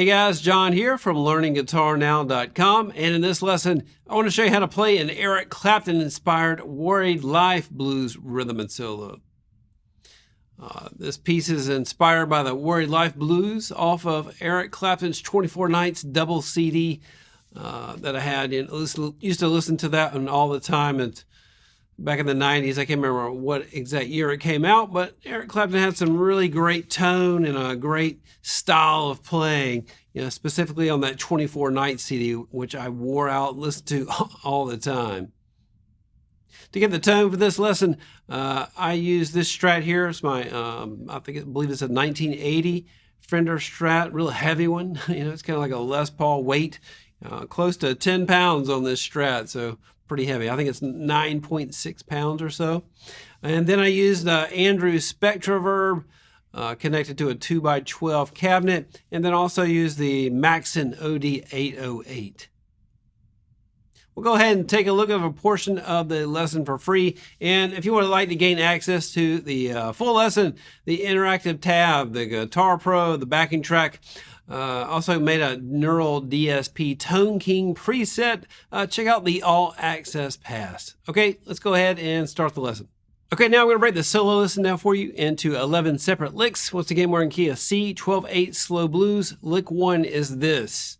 Hey guys, John here from LearningGuitarNow.com, and in this lesson I want to show you how to play an Eric Clapton inspired Worried Life blues rhythm and solo. This piece is inspired by the Worried Life blues off of Eric Clapton's 24 Nights double CD that I had. Used to listen to that one all the time. And back in the 90s, I can't remember what exact year it came out, but Eric Clapton had some really great tone and a great style of playing, specifically on that 24 Nights CD, which I wore out and listened to all the time. To get the tone for this lesson, I use this Strat here. It's my, I believe it's a 1980 Fender Strat, real heavy one. It's kind of like a Les Paul weight, close to 10 pounds on this Strat, so pretty heavy. I think it's 9.6 pounds or so. And then I used the Andrews Spectraverb connected to a 2x12 cabinet, and then also used the Maxon OD 808. We'll go ahead and take a look at a portion of the lesson for free. And if you would like to gain access to the full lesson, the interactive tab, the Guitar Pro, the backing track, also made a Neural DSP Tone King preset. Check out the All Access Pass. Okay, let's go ahead and start the lesson. Okay, now I'm going to break the solo lesson down for you into 11 separate licks. Once again, we're in key of C, 12/8 slow blues. Lick 1 is this.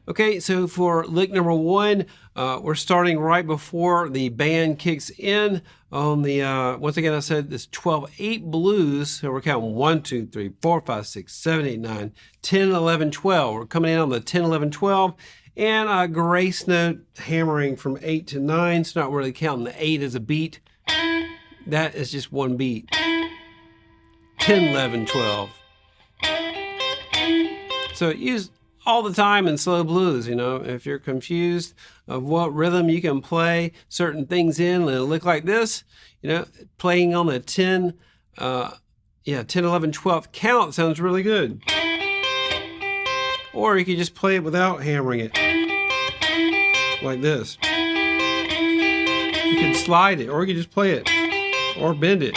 Okay, so for lick number 1, we're starting right before the band kicks in on the, once again, I said this 12/8 blues. So we're counting 1, 2, 3, 4, 5, 6, 7, 8, 9, 10, 11, 12. We're coming in on the 10, 11, 12, and a grace note hammering from 8 to 9. So not really counting the 8 as a beat. That is just one beat. 10, 11, 12. So use all the time in slow blues. If you're confused of what rhythm you can play certain things in, and it'll look like this, playing on the 10, 10, 11, 12 count sounds really good. Or you could just play it without hammering it, like this. You could slide it, or you could just play it, or bend it.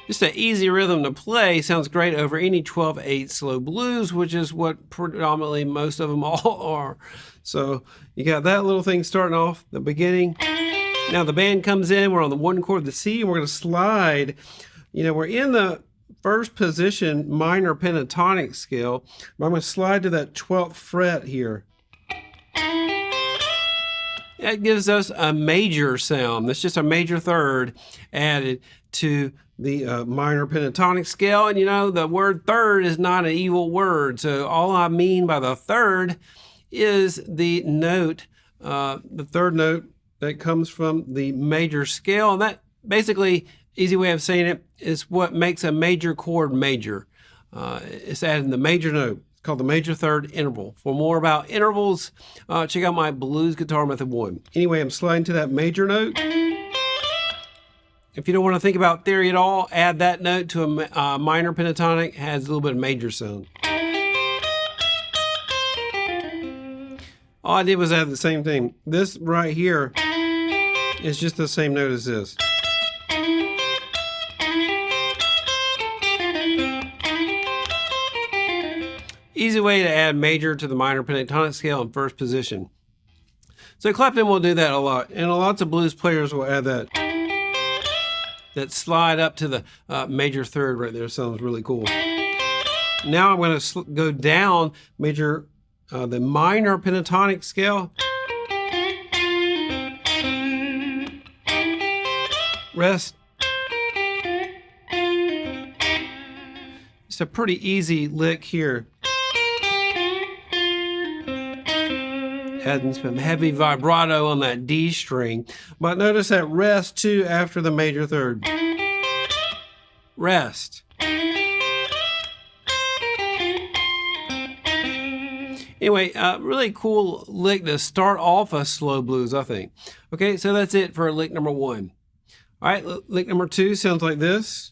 Just an easy rhythm to play, sounds great over any 12/8 slow blues, which is what predominantly most of them all are. So you got that little thing starting off the beginning. Now the band comes in, we're on the 1 chord of the C, and we're going to slide. We're in the first position minor pentatonic scale, but I'm going to slide to that 12th fret here. That gives us a major sound. That's just a major third added to the minor pentatonic scale. And the word third is not an evil word. So all I mean by the third is the note, the third note that comes from the major scale. And that basically, easy way of saying it, is what makes a major chord major. It's adding the major note. It's called the major third interval. For more about intervals, check out my Blues Guitar Method 1. Anyway, I'm sliding to that major note. If you don't want to think about theory at all, add that note to a minor pentatonic, has a little bit of major sound. All I did was add the same thing. This right here is just the same note as this. Easy way to add major to the minor pentatonic scale in first position. So Clapton will do that a lot, and lots of blues players will add that slide up to the major third right there. Sounds really cool. Now I'm going to go down the minor pentatonic scale. Rest. It's a pretty easy lick here. Adding some heavy vibrato on that D string. But notice that rest too after the major third. Rest. Anyway, really cool lick to start off a slow blues, I think. Okay, so that's it for lick number 1. All right, lick number 2 sounds like this.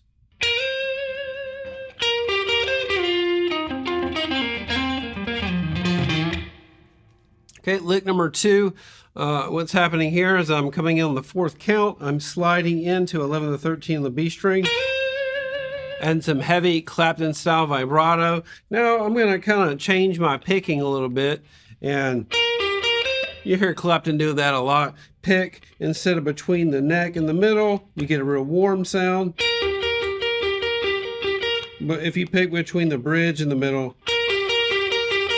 Okay, lick number 2. What's happening here is I'm coming in on the 4th count. I'm sliding into 11 to 13 on the B string. And some heavy Clapton style vibrato. Now I'm going to kind of change my picking a little bit, and you hear Clapton do that a lot. Pick instead of between the neck and the middle, you get a real warm sound. But if you pick between the bridge and the middle,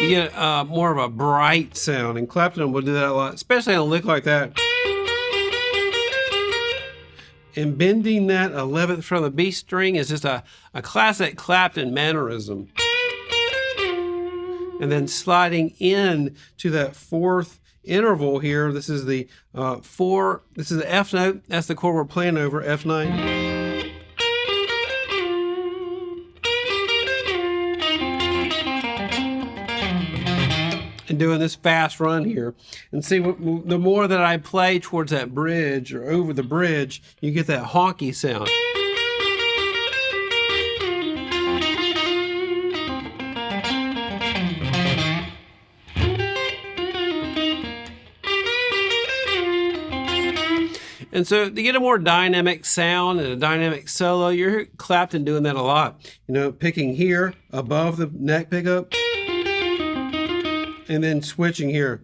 you get more of a bright sound, and Clapton will do that a lot, especially on a lick like that. And bending that 11th from the B string is just a classic Clapton mannerism. And then sliding in to that 4th interval here, this is the 4, this is the F note, that's the chord we're playing over, F9. And doing this fast run here, and see, the more that I play towards that bridge or over the bridge, you get that honky sound. And so to get a more dynamic sound and a dynamic solo, you hear Clapton doing that a lot. You know, picking here above the neck pickup, and then switching here.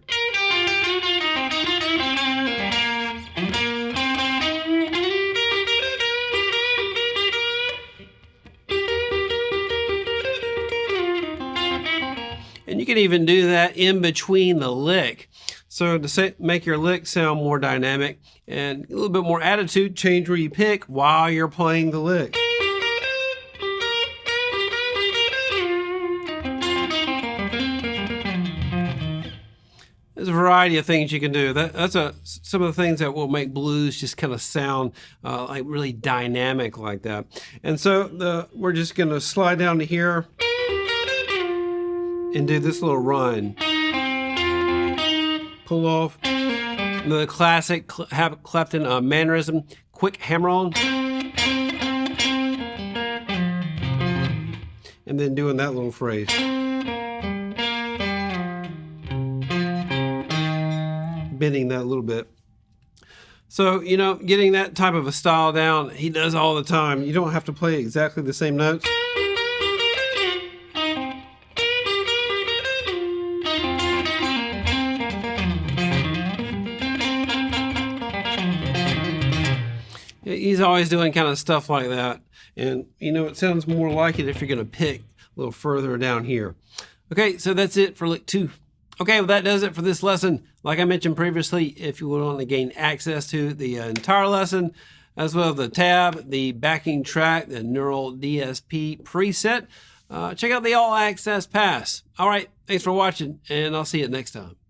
And you can even do that in between the lick. So to make your lick sound more dynamic and a little bit more attitude, change where you pick while you're playing the lick. There's a variety of things you can do. That's some of the things that will make blues just kind of sound like really dynamic like that. And so we're just going to slide down to here and do this little run. Pull off. The classic Clapton mannerism, quick hammer on. And then doing that little phrase. Bending that a little bit. So, you know, getting that type of a style down, he does all the time. You don't have to play exactly the same notes. He's always doing kind of stuff like that. And, you know, it sounds more like it if you're going to pick a little further down here. Okay, so that's it for lick 2. Okay, well, that does it for this lesson. Like I mentioned previously, if you want to gain access to the entire lesson, as well as the tab, the backing track, the Neural DSP preset, check out the All Access Pass. All right, thanks for watching, and I'll see you next time.